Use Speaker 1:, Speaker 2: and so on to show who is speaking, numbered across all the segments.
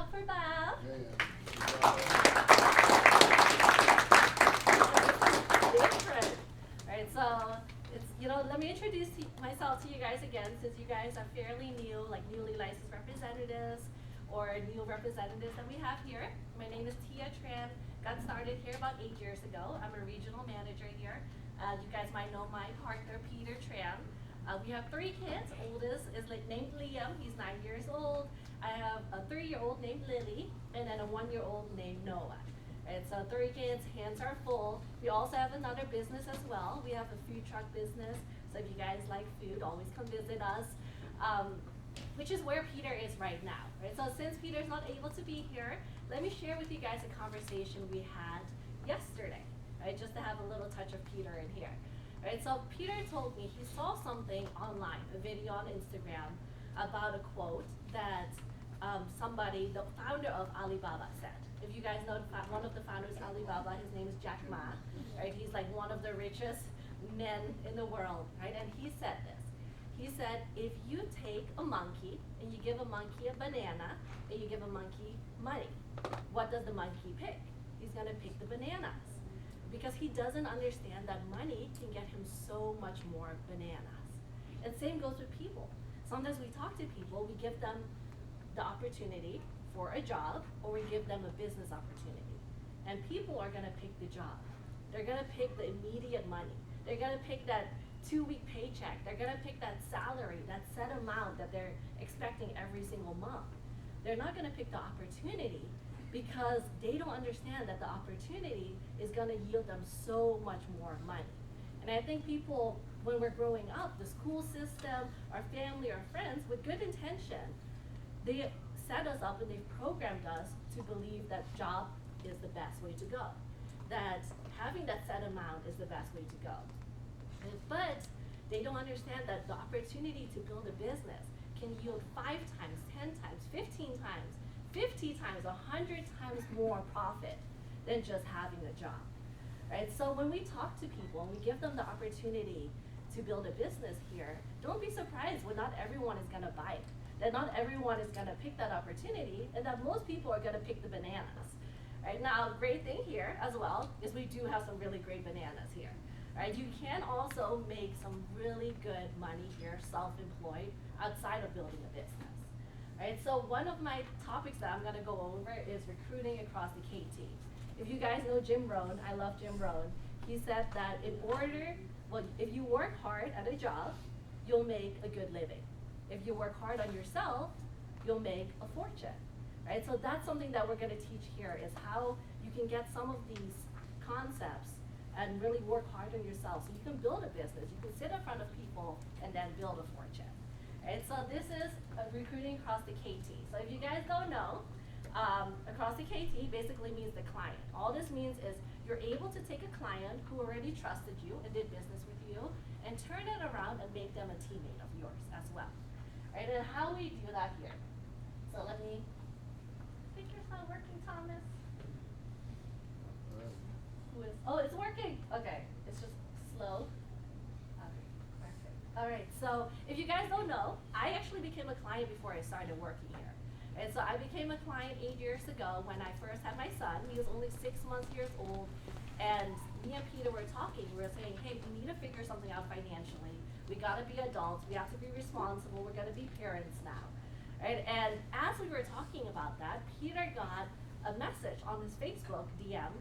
Speaker 1: up for Bob. Different. Alright, so let me introduce myself to you guys again, since you guys are fairly new, like newly licensed representatives or new representatives that we have here. My name is Tia Tran. Got started here about 8 years ago. I'm a regional manager here. You guys might know my partner, Peter Tran. We have 3 kids. Oldest is named Liam. He's 9 years old. I have a 3-year-old named Lily, and then a 1-year-old named Noah. And so 3 kids, hands are full. We also have another business as well. We have a food truck business. So if you guys like food, always come visit us. Which is where Peter is right now. Right? So since Peter's not able to be here, let me share with you guys a conversation we had yesterday. Right? Just to have a little touch of Peter in here. Right? So Peter told me he saw something online, a video on Instagram, about a quote that somebody, the founder of Alibaba, said. If you guys know one of the founders of Alibaba, his name is Jack Ma, right? He's like one of the richest men in the world, right? And he said this. He said, if you take a monkey and you give a monkey a banana and you give a monkey money, what does the monkey pick? He's gonna pick the bananas because he doesn't understand that money can get him so much more bananas. And same goes with people. Sometimes we talk to people, we give them the opportunity for a job, or we give them a business opportunity. And people are gonna pick the job. They're gonna pick the immediate money. They're gonna pick that 2-week paycheck. They're gonna pick that salary, that set amount that they're expecting every single month. They're not gonna pick the opportunity because they don't understand that the opportunity is gonna yield them so much more money. And I think people, when we're growing up, the school system, our family, our friends, with good intention, they set us up and they've programmed us to believe that job is the best way to go. That having that set amount is the best way to go. But they don't understand that the opportunity to build a business can yield 5 times, 10 times, 15 times, 50 times, 100 times more profit than just having a job. Right? So when we talk to people and we give them the opportunity to build a business here, don't be surprised when not everyone is gonna buy it. That not everyone is gonna pick that opportunity, and that most people are gonna pick the bananas. Right? Now, great thing here as well is we do have some really great bananas here. Right? You can also make some really good money here, self-employed, outside of building a business. Right? So one of my topics that I'm gonna go over is recruiting across the KT. If you guys know Jim Rohn, I love Jim Rohn. He said that if you work hard at a job, you'll make a good living. If you work hard on yourself, you'll make a fortune, right? So that's something that we're gonna teach here is how you can get some of these concepts and really work hard on yourself. So you can build a business, you can sit in front of people and then build a fortune, right? So this is recruiting across the KT. So if you guys don't know, across the KT basically means the client. All this means is you're able to take a client who already trusted you and did business with you and turn it around and make them a teammate of yours as well. Right, and how we do that here. So let me, picture's not working, Thomas. It's working. Okay, it's just slow. Okay, perfect. All right, so if you guys don't know, I actually became a client before I started working here. And so I became a client 8 years ago when I first had my son. He was only 6 years old. And me and Peter were talking. We were saying, hey, we need to figure something out financially. We gotta be adults, we have to be responsible, we're gonna be parents now. Right? And as we were talking about that, Peter got a message on his Facebook DM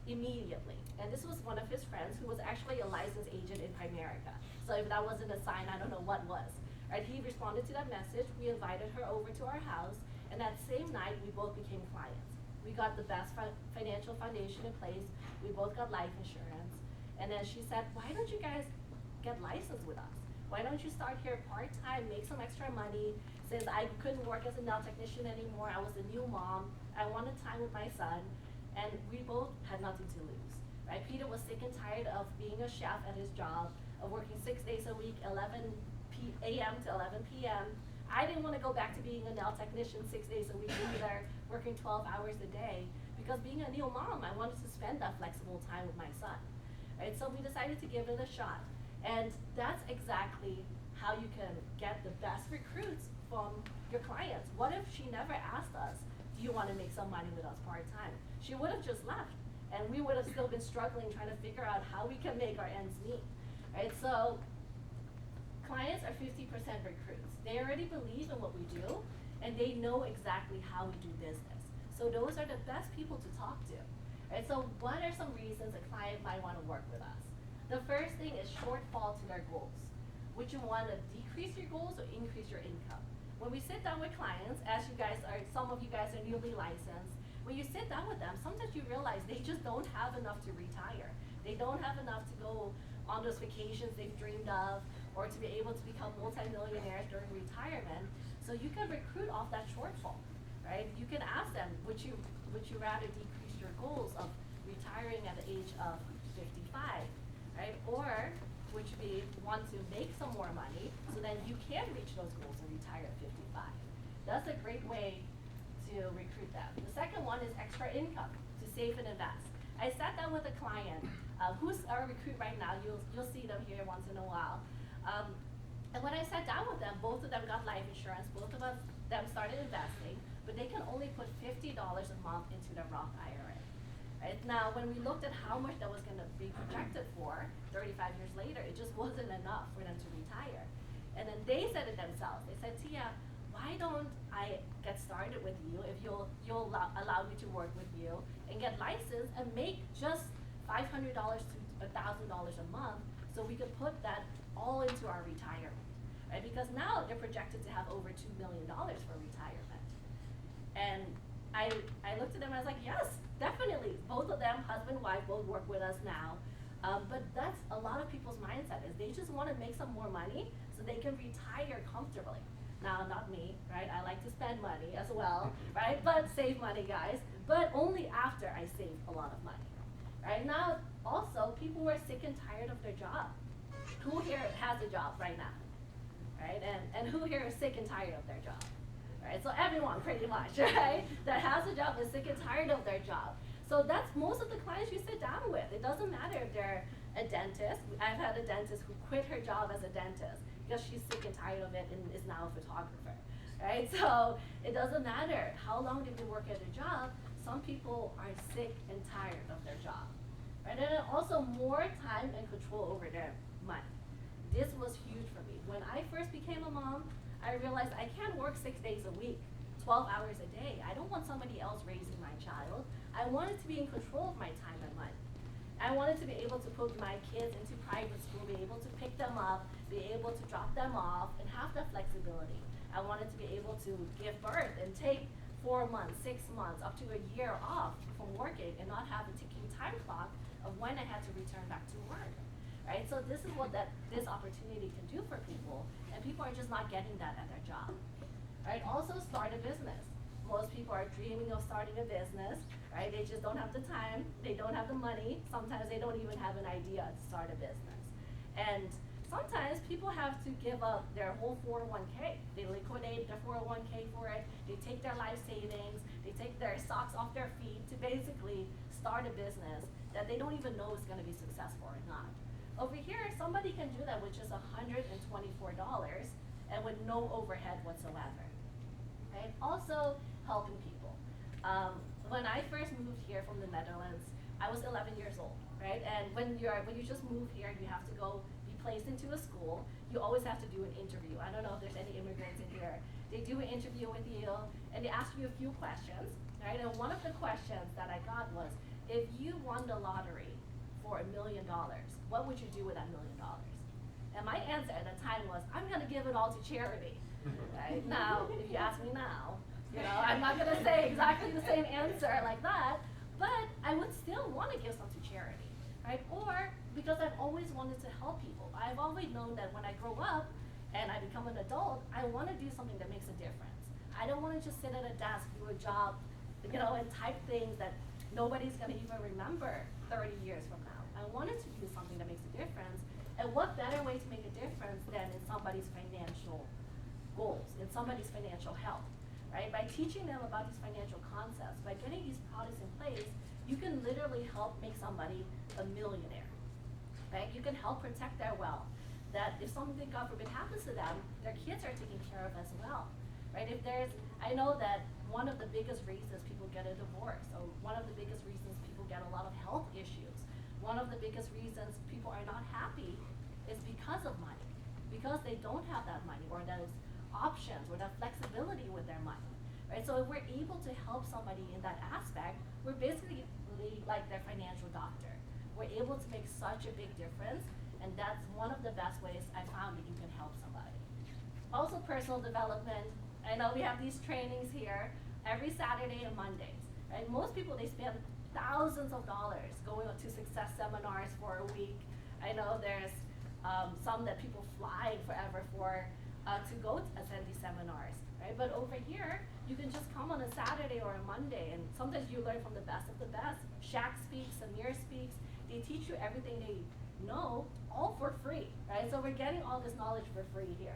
Speaker 1: immediately. And this was one of his friends who was actually a licensed agent in Primerica. So if that wasn't a sign, I don't know what was. Right? He responded to that message, we invited her over to our house, and that same night we both became clients. We got the best financial foundation in place, we both got life insurance, and then she said, why don't you guys get licensed with us? Why don't you start here part-time, make some extra money, since I couldn't work as a nail technician anymore, I was a new mom, I wanted time with my son, and we both had nothing to lose, right? Peter was sick and tired of being a chef at his job, of working 6 days a week, 11 a.m. to 11 p.m. I didn't want to go back to being a nail technician 6 days a week either, working 12 hours a day, because being a new mom, I wanted to spend that flexible time with my son, right? So we decided to give it a shot. And that's exactly how you can get the best recruits from your clients. What if she never asked us do you want to make some money with us part-time? She would have just left, and we would have still been struggling trying to figure out how we can make our ends meet, right? So clients are 50% recruits. They already believe in what we do, and they know exactly how we do business. So those are the best people to talk to, right? So what are some reasons a client might want to work with us? The first thing is shortfall to their goals. Would you want to decrease your goals or increase your income? When we sit down with clients, as you guys are, some of you guys are newly licensed, when you sit down with them, sometimes you realize they just don't have enough to retire. They don't have enough to go on those vacations they've dreamed of, or to be able to become multimillionaires during retirement. So you can recruit off that shortfall, right? You can ask them, would you rather decrease your goals of retiring at the age of 55, right? Or would you want to make some more money so then you can reach those goals and retire at 55? That's a great way to recruit them. The second one is extra income to save and invest. I sat down with a client who's our recruit right now. You'll see them here once in a while. And when I sat down with them, both of them got life insurance. Both of them started investing, but they can only put $50 a month into their Roth IRA. Right? Now, when we looked at how much that was going to be projected for 35 years later, it just wasn't enough for them to retire. And then they said it themselves. They said, Tia, why don't I get started with you if you'll allow me to work with you and get licensed and make just $500 to $1,000 a month so we could put that all into our retirement, right? Because now they're projected to have over $2 million for retirement. And I looked at them and I was like, yes, definitely. Both of them, husband and wife, both work with us now. But that's a lot of people's mindset is they just want to make some more money so they can retire comfortably. Now, not me, right? I like to spend money as well, right? But save money, guys. But only after I save a lot of money, right? Now, also, people who are sick and tired of their job. Who here has a job right now, right? And who here is sick and tired of their job? Right, so everyone pretty much, right, that has a job is sick and tired of their job. So that's most of the clients you sit down with. It doesn't matter if they're a dentist. I've had a dentist who quit her job as a dentist because she's sick and tired of it and is now a photographer, right? So it doesn't matter how long they've been working at a job. Some people are sick and tired of their job, right? And then also more time and control over their money. This was huge for me. When I first became a mom, I realized I can't work 6 days a week, 12 hours a day. I don't want somebody else raising my child. I wanted to be in control of my time and money. I wanted to be able to put my kids into private school, be able to pick them up, be able to drop them off, and have that flexibility. I wanted to be able to give birth and take 4 months, 6 months, up to a year off from working and not have a ticking time clock of when I had to return back to work. Right? So this is what this opportunity can do for people, and people are just not getting that at their job. Right? Also, start a business. Most people are dreaming of starting a business, right? They just don't have the time, they don't have the money, sometimes they don't even have an idea to start a business. And sometimes people have to give up their whole 401k. They liquidate their 401k for it, they take their life savings, they take their socks off their feet to basically start a business that they don't even know is going to be successful or not. Over here, somebody can do that with just $124 and with no overhead whatsoever. Right? Also, helping people. When I first moved here from the Netherlands, I was 11 years old, right? And when you just move here, you have to go be placed into a school. You always have to do an interview. I don't know if there's any immigrants in here. They do an interview with you, and they ask you a few questions, right? And one of the questions that I got was, if you won the lottery for $1 million, what would you do with that $1 million? And my answer at the time was, I'm going to give it all to charity. Right? Now, if you ask me now, I'm not going to say exactly the same answer like that, but I would still want to give some to charity, right? Or because I've always wanted to help people. I've always known that when I grow up and I become an adult, I want to do something that makes a difference. I don't want to just sit at a desk, do a job, and type things that nobody's going to even remember 30 years from now. I wanted to do something that makes a difference, and what better way to make a difference than in somebody's financial goals, in somebody's financial health, right? By teaching them about these financial concepts, by getting these products in place, you can literally help make somebody a millionaire, right? You can help protect their wealth, that if something, God forbid, happens to them, their kids are taken care of as well, right? I know that one of the biggest reasons people get a divorce, or one of the biggest reasons people get a lot of health issues, one of the biggest reasons people are not happy is because of money, because they don't have that money, or those options, or that flexibility with their money, right? So if we're able to help somebody in that aspect, we're basically like their financial doctor. We're able to make such a big difference, and that's one of the best ways I found that you can help somebody. Also, personal development. I know we have these trainings here every Saturday and Mondays, right? Most people, they spend thousands of dollars going to success seminars for a week. I know there's some that people fly forever for to go to attend these seminars, right? But over here, you can just come on a Saturday or a Monday, and sometimes you learn from the best of the best. Shaq speaks, Amir speaks. They teach you everything they know, all for free, right? So we're getting all this knowledge for free here.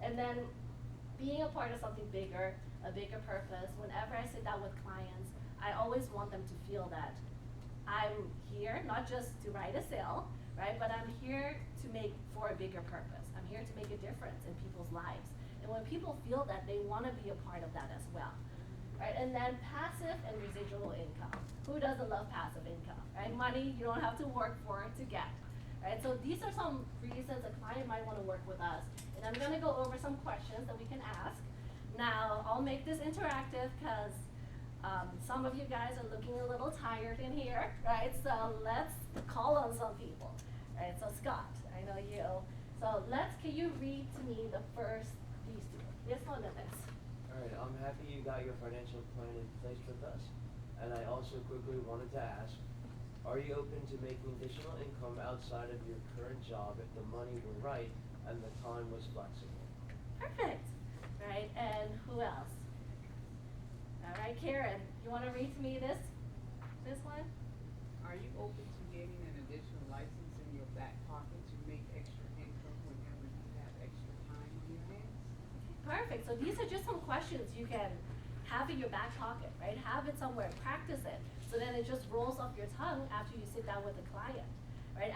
Speaker 1: And then being a part of something bigger, a bigger purpose. Whenever I sit down with clients, I always want them to feel that I'm here not just to write a sale, right? But I'm here to make for a bigger purpose. I'm here to make a difference in people's lives. And when people feel that, they want to be a part of that as well, right? And then passive and residual income. Who doesn't love passive income, right? Money you don't have to work for to get, right? So these are some reasons a client might want to work with us. And I'm going to go over some questions that we can ask. Now, I'll make this interactive because some of you guys are looking a little tired in here, right? So let's call on some people, right? So Scott, I know you. So can you read to me these two? This one and this.
Speaker 2: All right, I'm happy you got your financial plan in place with us. And I also quickly wanted to ask, are you open to making additional income outside of your current job if the money were right and the time was flexible?
Speaker 1: Perfect, right? And who else? All right, Karen, you want to read to me this one?
Speaker 3: Are you open to getting an additional license in your back pocket to make extra income whenever you have extra time on your hands?
Speaker 1: Perfect. So these are just some questions you can have in your back pocket, right? Have it somewhere, practice it, so then it just rolls off your tongue after you sit down with a client, right?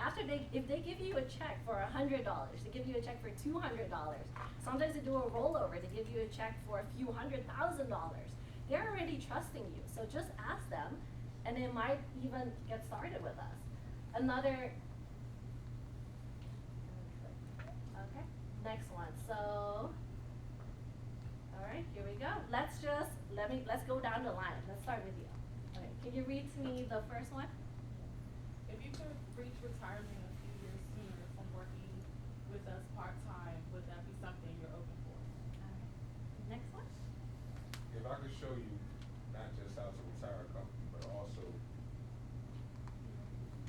Speaker 1: If they give you a check for $100, they give you a check for $200. Sometimes they do a rollover. They give you a check for a few $100,000. They're already trusting you, so just ask them, and they might even get started with us. Okay, next one. So, all right, here we go. Let's go down the line. Let's start with you. Okay, can you read to me the first one?
Speaker 4: If you could reach retirement a few years sooner from working with us part-time, would that be something you're open for?
Speaker 1: All right. Next one.
Speaker 5: If I could show you not just how to retire comfortably, but also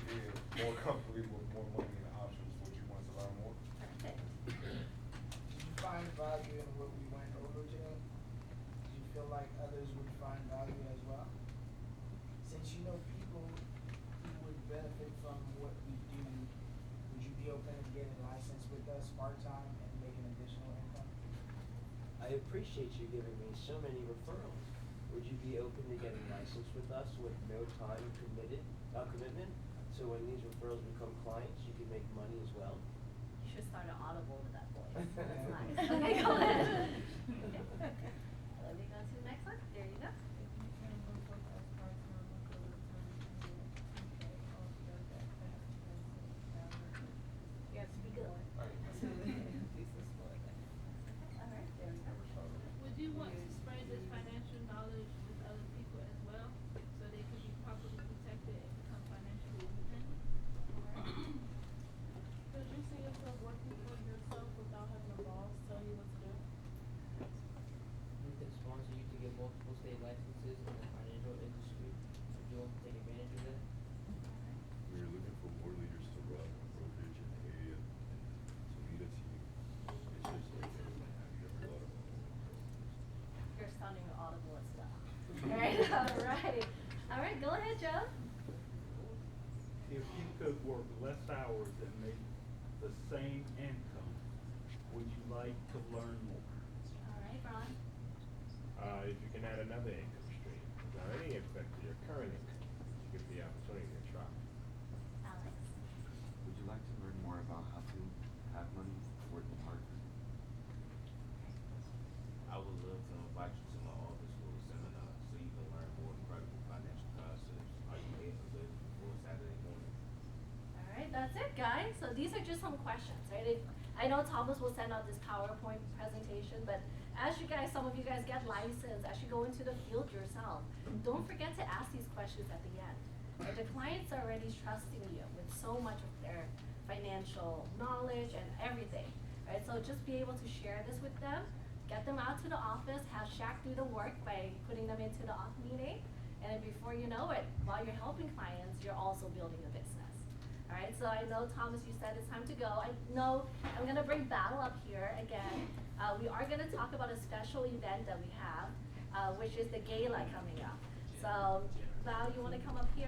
Speaker 5: live more comfortably with more money and options, would you want to learn more?
Speaker 1: Perfect.
Speaker 6: Did you find value in what we went over today? Did you feel like others would find value as well? Since you know people who would benefit from what we do, would you be open to getting licensed with us part-time and making additional income?
Speaker 2: I appreciate you giving me so many referrals. Would you be open to getting licensed with us with no time commitment? So when these referrals become clients, you can make money as well?
Speaker 1: You should start an Audible with that voice. That's nice. Okay, go ahead. Okay. Let me go to the next one. There you go.
Speaker 4: If you can work with us part-time, what could return to you off your back salary?
Speaker 3: Yes,
Speaker 1: Be good.
Speaker 3: This is for that.
Speaker 1: All right. There we go.
Speaker 4: Would you want to spread this financial knowledge with other people as well, so they can be properly protected and become financially independent? Could you see yourself working for yourself without having a boss tell you what to do?
Speaker 7: We can sponsor you to get multiple state licenses in the financial industry. Would you want to take advantage of that?
Speaker 8: We're looking for more leaders to run a brokerage in the area and to lead a team. It's just like everyone has a lot of
Speaker 1: You're sounding audible as well. All right. All right. All right. Go ahead, Joe.
Speaker 9: If you could work less hours and make the same income, would you like to learn more?
Speaker 1: All right, Ron.
Speaker 10: If you can add another income stream, without any effect to your current income, you give the opportunity to try.
Speaker 1: Alex.
Speaker 11: Would you like to learn more about how to have money working hard?
Speaker 12: I would love to
Speaker 1: it, guys? So these are just some questions, right? I know Thomas will send out this PowerPoint presentation, but as you guys, some of you guys get licensed, as you go into the field yourself, don't forget to ask these questions at the end. Right? The clients are already trusting you with so much of their financial knowledge and everything, right? So just be able to share this with them, get them out to the office, have Shaq do the work by putting them into the off meeting, and then before you know it, while you're helping clients, you're also building a business. All right, so I know, Thomas, you said it's time to go. I know I'm gonna bring Battle up here again. We are gonna talk about a special event that we have, which is the gala coming up. So, Val, you wanna come up here?